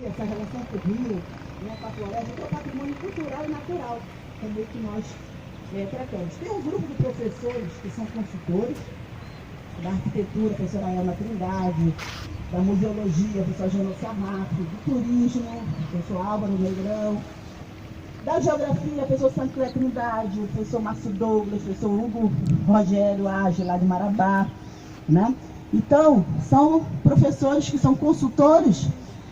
Essa relação com o rio, né, com a floresta, é um patrimônio cultural e natural também que nós tratamos. Tem um grupo de professores que são consultores da arquitetura, a professora Ana Trindade, da museologia, a professora Jana Sarrafo, do turismo, o professor Álvaro Negrão, da geografia, a professora Sancler Trindade, o professor Márcio Douglas, o professor Hugo Rogério Age, lá de Marabá, né? Então, são professores que são consultores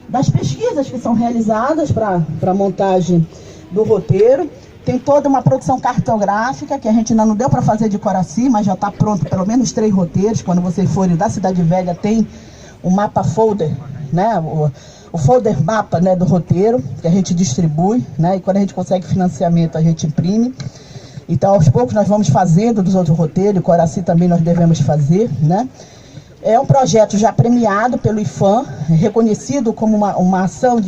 das pesquisas que são realizadas para a montagem do roteiro. Tem toda uma produção cartográfica que a gente ainda não deu para fazer de Coraci, mas já está pronto pelo menos 3 roteiros. Quando vocês forem da Cidade Velha, tem o mapa folder, né? O folder mapa, né, do roteiro, que a gente distribui, né? E quando a gente consegue financiamento, a gente imprime. Então, aos poucos, nós vamos fazendo dos outros roteiros, Coraci também nós devemos fazer, né? É um projeto já premiado pelo IFAM, reconhecido como uma ação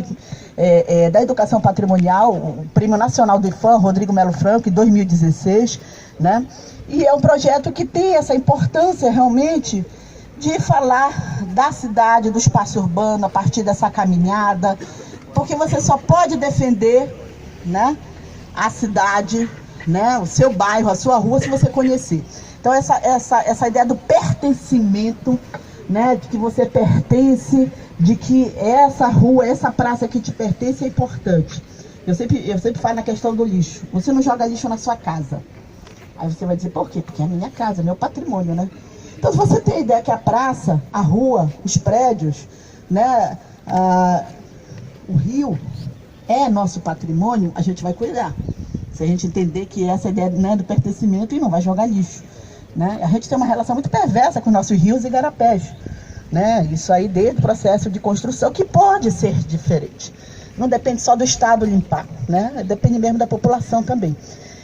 da educação patrimonial, o Prêmio Nacional do IFAM, Rodrigo Melo Franco, em 2016, né? E é um projeto que tem essa importância realmente de falar da cidade, do espaço urbano, a partir dessa caminhada, porque você só pode defender, né, a cidade, né, o seu bairro, a sua rua, se você conhecer. Então, essa ideia do pertencimento, né, de que você pertence, de que essa rua, essa praça que te pertence é importante. Eu sempre falo na questão do lixo. Você não joga lixo na sua casa. Aí você vai dizer, por quê? Porque é a minha casa, é meu patrimônio, né? Então, se você tem a ideia que a praça, a rua, os prédios, né, o rio é nosso patrimônio, a gente vai cuidar. Se a gente entender que essa ideia, né, do pertencimento, e não vai jogar lixo. Né? A gente tem uma relação muito perversa com nossos rios e igarapés, né? Isso aí desde o processo de construção, que pode ser diferente. Não depende só do Estado limpar, né? Depende mesmo da população também.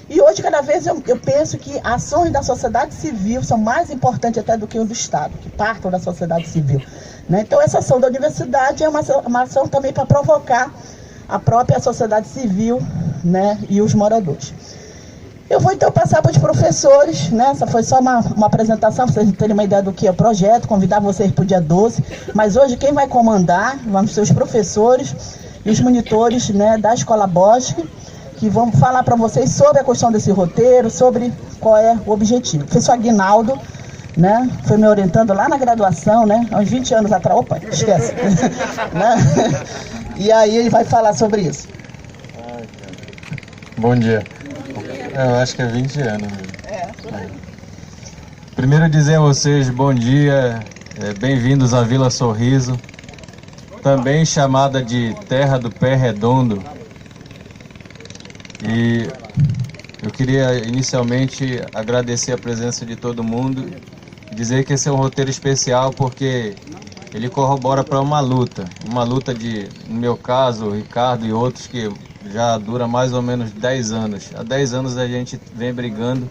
E hoje, cada vez, eu penso que ações da sociedade civil são mais importantes até do que o do Estado, que partam da sociedade civil. Né? Então, essa ação da universidade é uma ação também para provocar a própria sociedade civil, né, e os moradores. Eu vou então passar para os professores, né? Essa foi só uma apresentação, para vocês terem uma ideia do que é o projeto, convidar vocês para o dia 12, mas hoje quem vai comandar vão ser os professores e os monitores, né, da Escola Bosque, que vão falar para vocês sobre a questão desse roteiro, sobre qual é o objetivo. O professor Aguinaldo, né, foi me orientando lá na graduação, né, há uns 20 anos atrás, opa, esquece, né? E aí ele vai falar sobre isso. Bom dia. Eu acho que é 20 anos mesmo. Primeiro dizer a vocês bom dia, bem-vindos à Vila Sorriso, também chamada de Terra do Pé Redondo. E eu queria inicialmente agradecer a presença de todo mundo e dizer que esse é um roteiro especial porque ele corrobora para uma luta de, no meu caso, o Ricardo e outros, que já dura mais ou menos 10 anos. Há 10 anos a gente vem brigando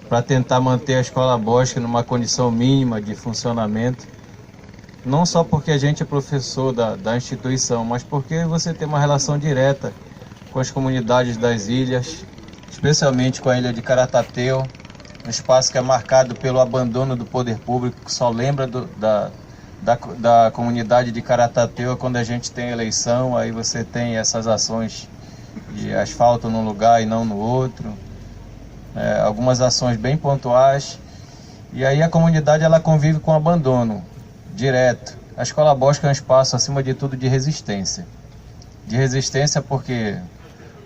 para tentar manter a Escola Bosque numa condição mínima de funcionamento. Não só porque a gente é professor da instituição, mas porque você tem uma relação direta com as comunidades das ilhas, especialmente com a ilha de Caratateu, um espaço que é marcado pelo abandono do poder público, que só lembra da comunidade de Caratateu quando a gente tem eleição, aí você tem essas ações de asfalto num lugar e não no outro, algumas ações bem pontuais, e aí a comunidade ela convive com abandono direto. A Escola Bosque é um espaço, acima de tudo, de resistência porque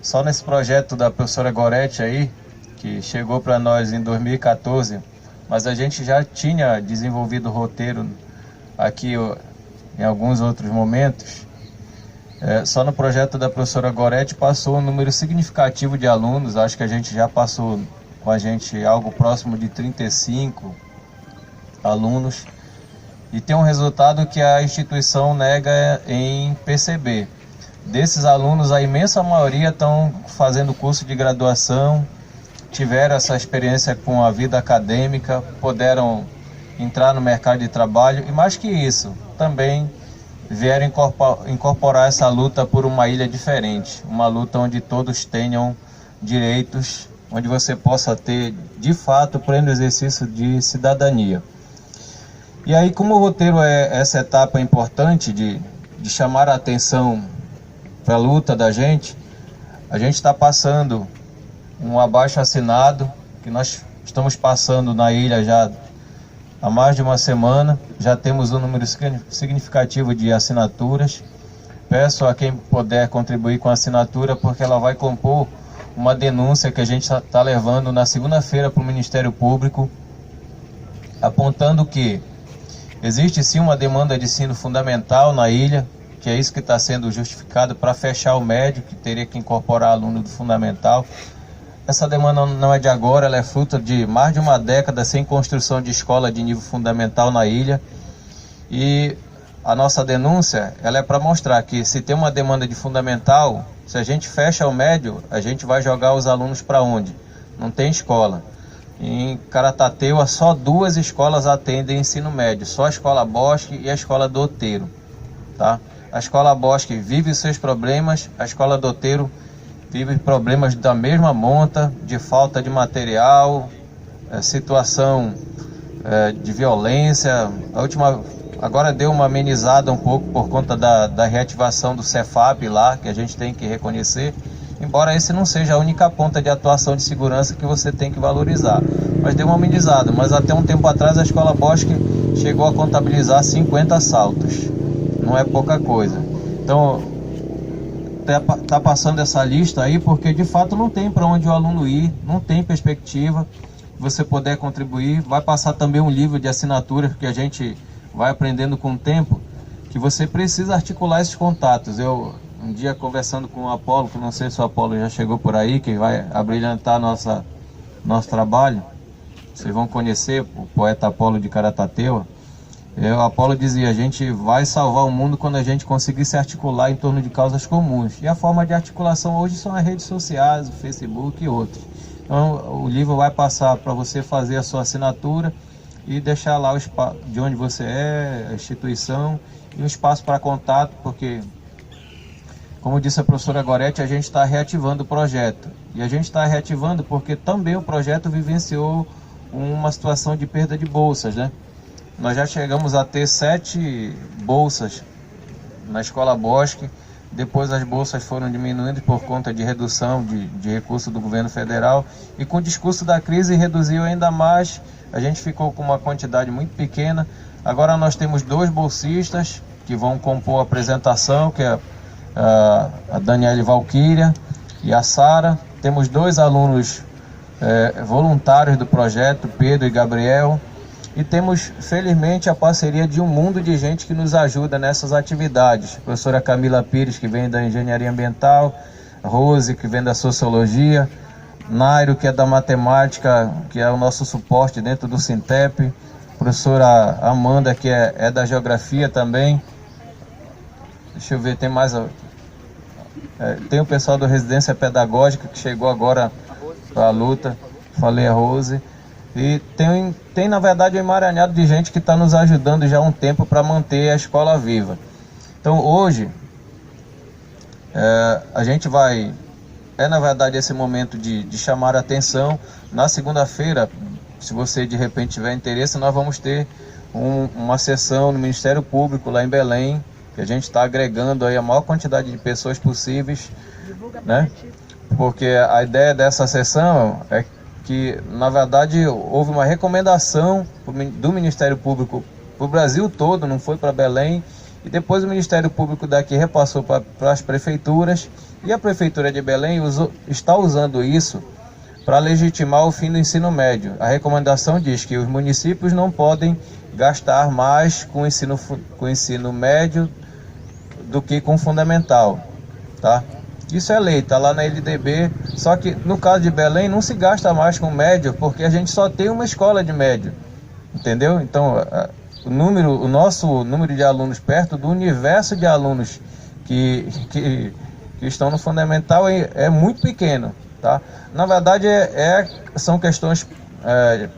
só nesse projeto da professora Goretti aí, que chegou para nós em 2014, mas a gente já tinha desenvolvido o roteiro aqui em alguns outros momentos. Só no projeto da professora Goretti passou um número significativo de alunos, acho que a gente já passou com a gente algo próximo de 35 alunos, e tem um resultado que a instituição nega em perceber. Desses alunos, a imensa maioria estão fazendo curso de graduação, tiveram essa experiência com a vida acadêmica, puderam entrar no mercado de trabalho, e mais que isso, também vieram incorporar essa luta por uma ilha diferente, uma luta onde todos tenham direitos, onde você possa ter, de fato, pleno exercício de cidadania. E aí, como o roteiro é essa etapa importante de chamar a atenção para a luta da gente, a gente está passando um abaixo-assinado, que nós estamos passando na ilha já há mais de uma semana, já temos um número significativo de assinaturas. Peço a quem puder contribuir com a assinatura, porque ela vai compor uma denúncia que a gente está levando na segunda-feira para o Ministério Público, apontando que existe sim uma demanda de ensino fundamental na ilha, que é isso que está sendo justificado para fechar o médio, que teria que incorporar aluno do fundamental. Essa demanda não é de agora, ela é fruto de mais de uma década sem construção de escola de nível fundamental na ilha. E a nossa denúncia, ela é para mostrar que se tem uma demanda de fundamental, se a gente fecha o médio, a gente vai jogar os alunos para onde? Não tem escola. Em Caratateuá, só 2 escolas atendem ensino médio, só a Escola Bosque e a Escola do Outeiro, tá? A Escola Bosque vive os seus problemas, a Escola do Outeiro vive problemas da mesma monta, de falta de material, situação de violência. Agora deu uma amenizada um pouco por conta da reativação do Cefap lá, que a gente tem que reconhecer, embora esse não seja a única ponta de atuação de segurança que você tem que valorizar. Mas deu uma amenizada, mas até um tempo atrás a Escola Bosque chegou a contabilizar 50 assaltos. Não é pouca coisa. Então, tá passando essa lista aí porque de fato não tem para onde o aluno ir, não tem perspectiva. Você puder contribuir, vai passar também um livro de assinaturas que a gente vai aprendendo com o tempo, que você precisa articular esses contatos. Eu, um dia conversando com o Apolo, que não sei se o Apolo já chegou por aí, que vai abrilhantar nosso trabalho, vocês vão conhecer o poeta Apolo de Caratateuá. O Apolo dizia, a gente vai salvar o mundo quando a gente conseguir se articular em torno de causas comuns. E a forma de articulação hoje são as redes sociais, o Facebook e outros. Então o livro vai passar para você fazer a sua assinatura e deixar lá o espaço de onde você é, a instituição, e um espaço para contato, porque, como disse a professora Gorete, a gente está reativando o projeto. E a gente está reativando porque também o projeto vivenciou uma situação de perda de bolsas, né? Nós já chegamos a ter 7 bolsas na Escola Bosque, depois as bolsas foram diminuindo por conta de redução de recursos do governo federal, e com o discurso da crise reduziu ainda mais, a gente ficou com uma quantidade muito pequena. Agora nós temos 2 bolsistas que vão compor a apresentação, que é a Daniela Valquíria e a Sara. Temos 2 alunos voluntários do projeto, Pedro e Gabriel. E temos, felizmente, a parceria de um mundo de gente que nos ajuda nessas atividades. A professora Camila Pires, que vem da Engenharia Ambiental, Rose, que vem da Sociologia, Nairo, que é da Matemática, que é o nosso suporte dentro do Sintep, professora Amanda, que é da Geografia também. Deixa eu ver, tem mais... tem o pessoal da Residência Pedagógica, que chegou agora para a luta, falei a Rose. E tem na verdade um emaranhado de gente que está nos ajudando já há um tempo para manter a escola viva. Então hoje a gente vai, na verdade esse momento de chamar a atenção. Na segunda-feira, se você de repente tiver interesse, nós vamos ter uma sessão no Ministério Público lá em Belém, que a gente está agregando aí a maior quantidade de pessoas possíveis, né? Porque a ideia dessa sessão é que, na verdade, houve uma recomendação do Ministério Público para o Brasil todo, não foi para Belém, e depois o Ministério Público daqui repassou para as prefeituras, e a Prefeitura de Belém está usando isso para legitimar o fim do ensino médio. A recomendação diz que os municípios não podem gastar mais com o ensino médio do que com o fundamental, tá? Isso é lei, está lá na LDB, só que no caso de Belém não se gasta mais com médio, porque a gente só tem uma escola de médio, entendeu? Então, o nosso número de alunos perto do universo de alunos que estão no fundamental é muito pequeno, tá? Na verdade, são questões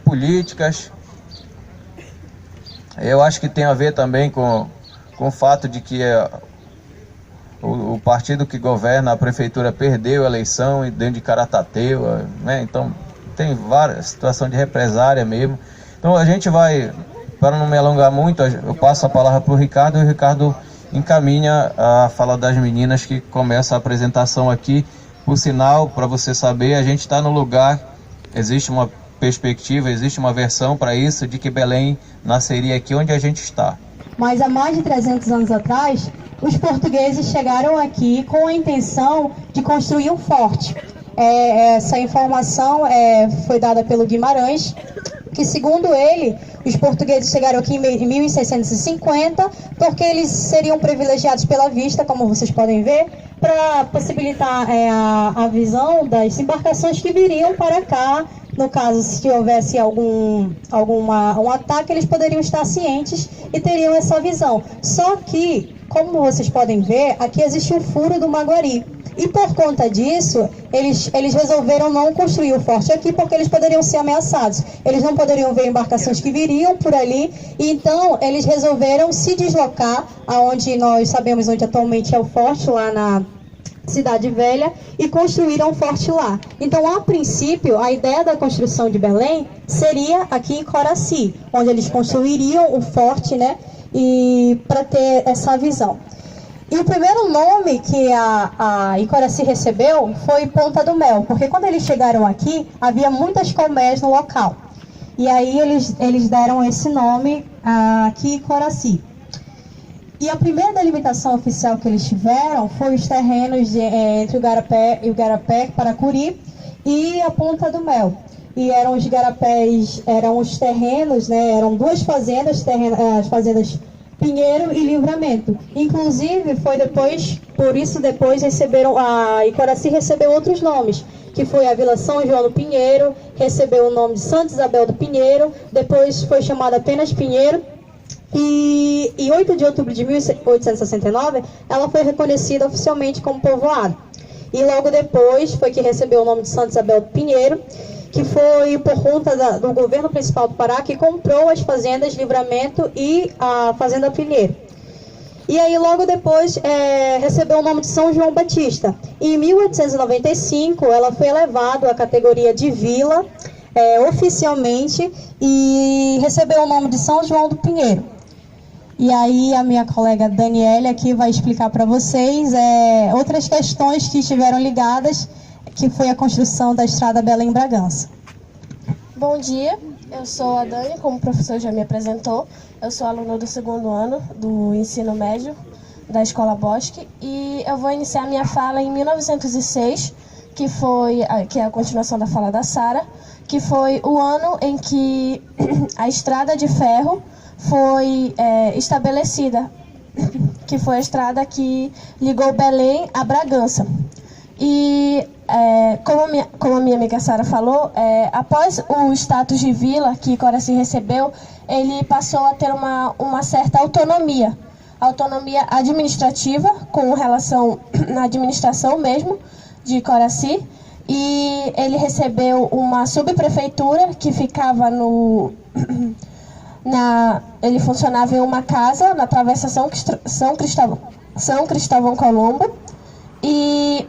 políticas. Eu acho que tem a ver também com o fato de que o partido que governa a prefeitura perdeu a eleição dentro de Caratateuá, né? Então tem várias situações de represária mesmo. Então a gente vai, para não me alongar muito, eu passo a palavra para o Ricardo, e o Ricardo encaminha a fala das meninas que começa a apresentação aqui. Por sinal, para você saber, a gente está no lugar, existe uma perspectiva, existe uma versão para isso, de que Belém nasceria aqui onde a gente está. Mas há mais de 300 anos atrás, os portugueses chegaram aqui com a intenção de construir um forte. Essa informação foi dada pelo Guimarães, que segundo ele, os portugueses chegaram aqui em 1650, porque eles seriam privilegiados pela vista, como vocês podem ver, para possibilitar a visão das embarcações que viriam para cá. No caso, se houvesse um ataque, eles poderiam estar cientes e teriam essa visão. Só que, como vocês podem ver, aqui existe um furo do Maguari. E por conta disso, eles resolveram não construir o forte aqui, porque eles poderiam ser ameaçados. Eles não poderiam ver embarcações que viriam por ali, e então eles resolveram se deslocar aonde nós sabemos onde atualmente é o forte, lá na Cidade Velha, e construíram um forte lá. Então, a princípio, a ideia da construção de Belém seria aqui em Coraci, onde eles construiriam o forte, né, e para ter essa visão. E o primeiro nome que a Icoraci recebeu foi Ponta do Mel, porque quando eles chegaram aqui, havia muitas colmeias no local. E aí eles deram esse nome aqui em Coraci. E a primeira delimitação oficial que eles tiveram foi os terrenos entre o Igarapé, Paracuri e a Ponta do Mel. E eram os igarapés, eram os terrenos, né, eram duas fazendas, as fazendas Pinheiro e Livramento. Inclusive, foi depois, por isso depois a Icoraci recebeu outros nomes, que foi a Vila São João do Pinheiro, recebeu o nome de Santa Isabel do Pinheiro, depois foi chamada apenas Pinheiro, e em 8 de outubro de 1869, ela foi reconhecida oficialmente como povoado. E logo depois foi que recebeu o nome de Santa Isabel do Pinheiro, que foi por conta do governo principal do Pará, que comprou as fazendas Livramento e a Fazenda Pinheiro. E aí logo depois recebeu o nome de São João Batista. Em 1895 ela foi elevada à categoria de vila oficialmente e recebeu o nome de São João do Pinheiro. E aí a minha colega Daniela aqui vai explicar para vocês outras questões que estiveram ligadas, que foi a construção da estrada Belém-Bragança. Bom dia, eu sou a Dani, como o professor já me apresentou. Eu sou aluna do 2º ano do ensino médio da Escola Bosque e eu vou iniciar minha fala em 1906, que é a continuação da fala da Sara, que foi o ano em que a estrada de ferro foi estabelecida, que foi a estrada que ligou Belém a Bragança. E, como a minha amiga Sara falou, após o status de vila que Coraci recebeu, ele passou a ter uma certa autonomia administrativa, com relação à administração mesmo de Coraci, e ele recebeu uma subprefeitura que ficava ele funcionava em uma casa na Travessa São Cristóvão Colombo, e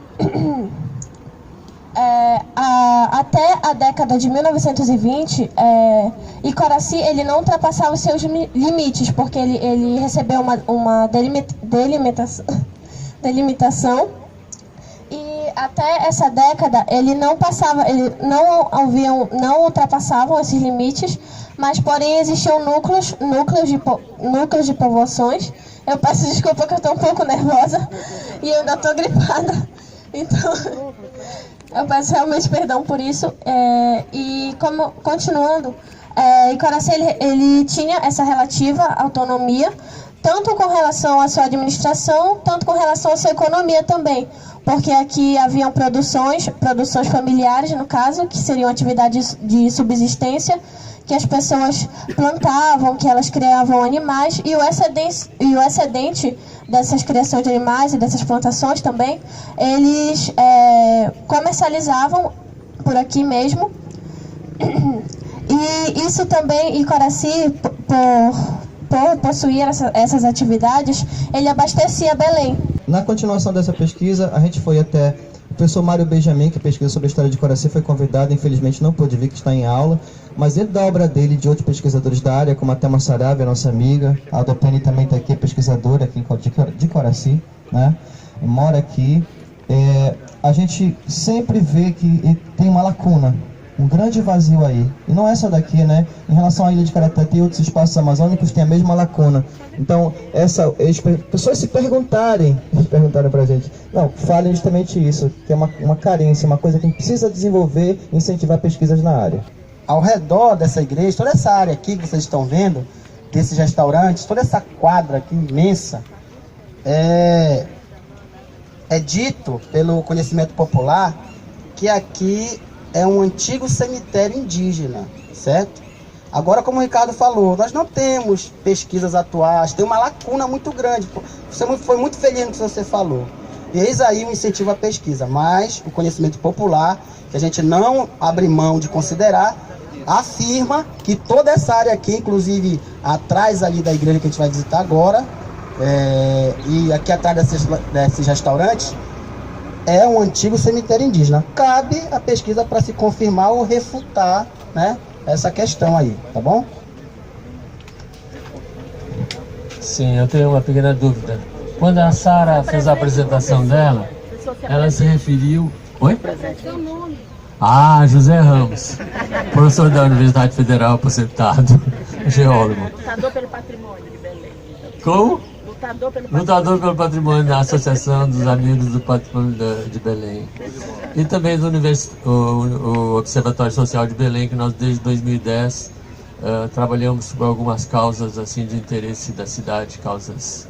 até a década de 1920, Icoraci ele não ultrapassava os seus limites, porque ele recebeu uma delimitação, e até essa década ele não ultrapassavam esses limites, mas porém existiam núcleos de povoações. Eu peço desculpa que eu estou um pouco nervosa e eu ainda estou gripada, então eu peço realmente perdão por isso. Continuando, Icoraci ele tinha essa relativa autonomia, tanto com relação à sua administração, tanto com relação à sua economia também, porque aqui haviam produções familiares, no caso, que seriam atividades de subsistência, que as pessoas plantavam, que elas criavam animais, e o excedente dessas criações de animais e dessas plantações também, eles comercializavam por aqui mesmo. E isso também, Icoraci, por possuir essas atividades, ele abastecia Belém. Na continuação dessa pesquisa, a gente foi até professor Mário Benjamin, que pesquisa sobre a história de Coraci, foi convidado, infelizmente não pôde vir, que está em aula, mas dentro da obra dele e de outros pesquisadores da área, como a Thelma Saraiva, nossa amiga, a Alda Penny também está aqui, pesquisadora aqui de Coraci, né? Mora aqui. A gente sempre vê que tem uma lacuna, um grande vazio aí. E não é só daqui, né? Em relação à Ilha de Caratatá e outros espaços amazônicos, tem a mesma lacuna. Então, as pessoas se perguntarem pra gente, não, falem justamente isso, que é uma carência, uma coisa que a gente precisa desenvolver e incentivar pesquisas na área. Ao redor dessa igreja, toda essa área aqui que vocês estão vendo, desses restaurantes, toda essa quadra aqui imensa, é dito pelo conhecimento popular que aqui é um antigo cemitério indígena, certo? Agora, como o Ricardo falou, nós não temos pesquisas atuais, tem uma lacuna muito grande. Você foi muito feliz no que você falou. E eis aí o incentivo à pesquisa, mas o conhecimento popular, que a gente não abre mão de considerar, afirma que toda essa área aqui, inclusive atrás ali da igreja que a gente vai visitar agora, e aqui atrás desses restaurantes, é um antigo cemitério indígena. Cabe a pesquisa para se confirmar ou refutar, né, essa questão aí, tá bom? Sim, eu tenho uma pequena dúvida. Quando a Sara fez a apresentação dela, ela se referiu... Oi? Ah, José Ramos, professor da Universidade Federal Aposentado, geólogo. Lutador pelo patrimônio de Belém. Como? Lutador pelo patrimônio da Associação dos Amigos do Patrimônio de Belém. E também do o Observatório Social de Belém, que nós desde 2010 trabalhamos por algumas causas assim, de interesse da cidade, causas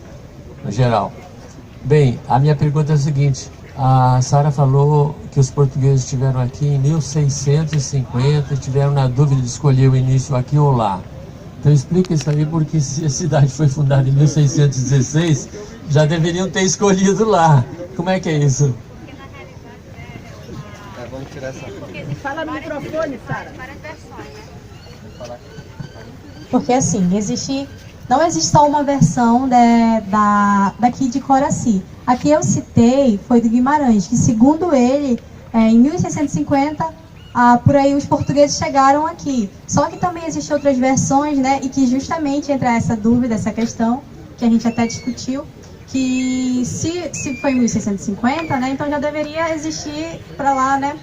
no geral. Bem, a minha pergunta é a seguinte: a Sara falou que os portugueses estiveram aqui em 1650 e tiveram na dúvida de escolher o início aqui ou lá. Então explica isso aí, porque se a cidade foi fundada em 1616, já deveriam ter escolhido lá. Como é que é isso? Vamos tirar essa foto. Fala no microfone, Sara. Porque assim, não existe só uma versão daqui de Coraci. A que eu citei foi do Guimarães, que segundo ele, em 1650, por aí os portugueses chegaram aqui. Só que também existem outras versões, né, e que justamente entra essa dúvida, essa questão, que a gente até discutiu, que se foi em 1650, né, então já deveria existir para lá, né.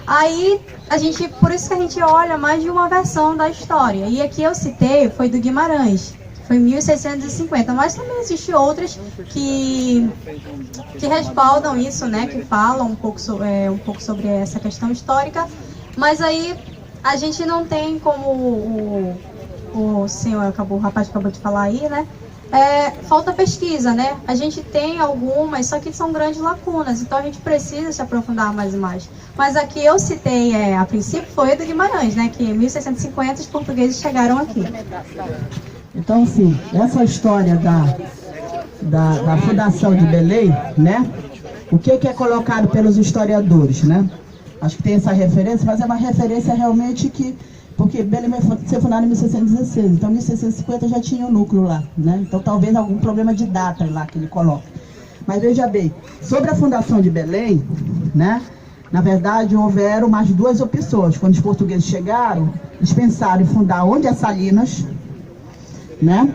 Aí, por isso que a gente olha mais de uma versão da história. E aqui eu citei, foi do Guimarães, foi em 1650, mas também existem outras que respaldam isso, né, que falam um pouco sobre essa questão histórica, mas aí a gente não tem como o rapaz acabou de falar aí, né, falta pesquisa, né, a gente tem algumas, só que são grandes lacunas, então a gente precisa se aprofundar mais e mais. Mas aqui eu citei, a princípio foi a do Guimarães, né, que em 1650 os portugueses chegaram aqui. Então, assim, essa história da fundação de Belém, né? O que é colocado pelos historiadores, né? Acho que tem essa referência, mas é uma referência realmente porque Belém vai ser fundada em 1616, então em 1650 já tinha o núcleo lá, né? Então talvez algum problema de data lá que ele coloca. Mas veja bem, sobre a fundação de Belém, né? Na verdade, houveram mais duas opções. Quando os portugueses chegaram, eles pensaram em fundar onde é Salinas, né?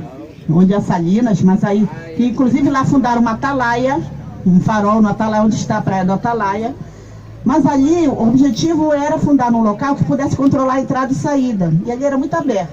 Onde é Salinas, mas aí, que inclusive lá fundaram uma atalaia, um farol no Atalaia, onde está a Praia do Atalaia. Mas ali o objetivo era fundar num local que pudesse controlar a entrada e saída. E ali era muito aberto.